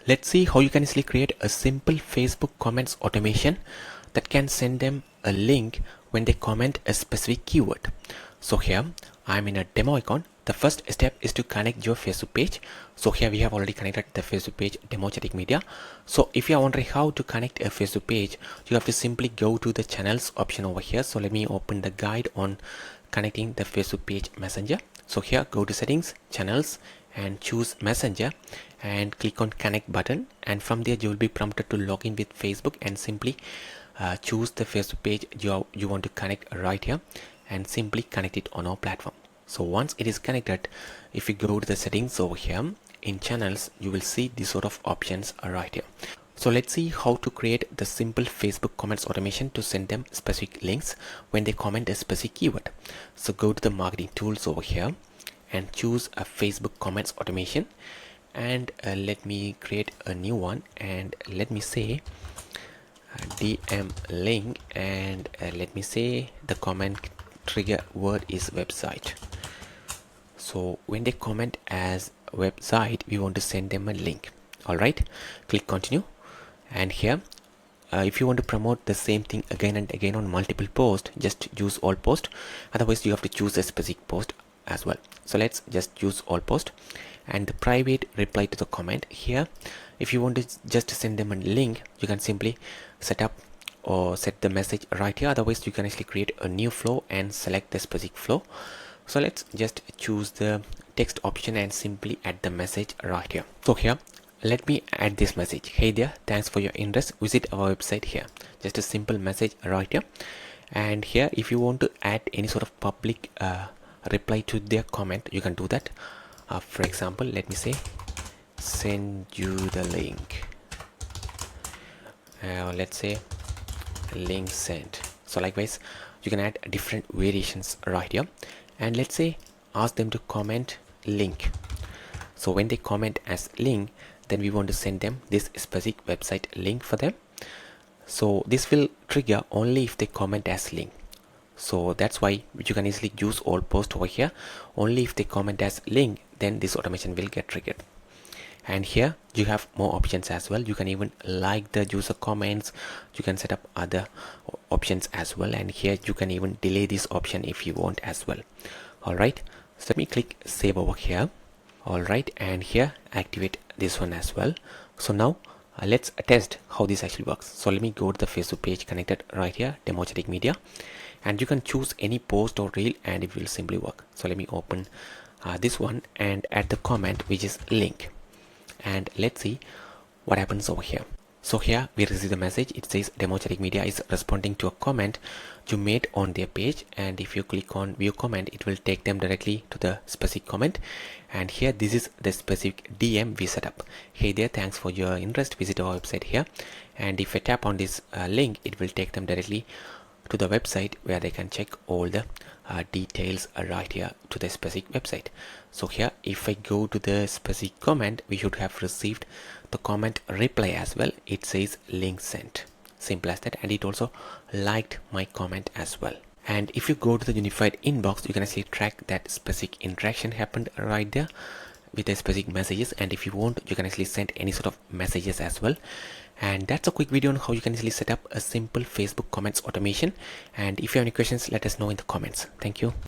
Let's see how you can easily create a simple Facebook comments automation that can send them a link when they comment a specific keyword. So here I'm in a demo icon. The first step is to connect your Facebook page. So here we have already connected the Facebook page Demochatic Media. So if you are wondering how to connect a Facebook page, you have to simply go to the channels option over here. So let me open the guide on connecting the Facebook page Messenger. So here go to settings, channels, and choose Messenger and click on connect button, and from there you will be prompted to log in with Facebook and simply choose the Facebook page you want to connect right here and simply connect it on our platform. So once it is connected, if you go to the settings over here in channels, you will see these sort of options right here. So let's see how to create the simple Facebook comments automation to send them specific links when they comment a specific keyword. So go to the marketing tools over here and choose a Facebook comments automation, and let me create a new one, and let me say DM link, and let me say the comment trigger word is website. So when they comment as website, we want to send them a link. All right, click continue, and here if you want to promote the same thing again and again on multiple posts, just use all post. Otherwise you have to choose a specific post as well. So let's just use all post, and the private reply to the comment. Here if you want to just send them a link, you can simply set up or set the message right here. Otherwise you can actually create a new flow and select the specific flow. So let's just choose the text option and simply add the message right here. So here let me add this message: hey there, thanks for your interest, visit our website here. Just a simple message right here. And here if you want to add any sort of public reply to their comment, you can do that. For example, let me say send you the link, let's say link sent. So likewise you can add different variations right here, and let's say ask them to comment link. So when they comment as link, then we want to send them this specific website link for them. So this will trigger only if they comment as link. So that's why you can easily use all post over here. Only if they comment as link, then this automation will get triggered. And here you have more options as well. You can even like the user comments. You can set up other options as well, and here you can even delay this option if you want as well. All right, so let me click save over here. All right, and here activate this one as well. So now let's test how this actually works. So let me go to the Facebook page connected right here, Demochatic Media, and you can choose any post or reel and it will simply work. So let me open this one and add the comment which is link, and let's see what happens over here. So here we receive the message. It says Demochatic Media is responding to a comment you made on their page, and if you click on view comment, it will take them directly to the specific comment. And here this is the specific DM we set up: hey there, thanks for your interest, visit our website here. And if I tap on this link, it will take them directly to the website where they can check all the details right here to the specific website. So here if I go to the specific comment, we should have received the comment reply as well. It says link sent, simple as that, and it also liked my comment as well. And if you go to the unified inbox, you can actually track that specific interaction happened right there with the specific messages, and if you want, you can actually send any sort of messages as well. And that's a quick video on how you can easily set up a simple Facebook comments automation. And if you have any questions, let us know in the comments. Thank you.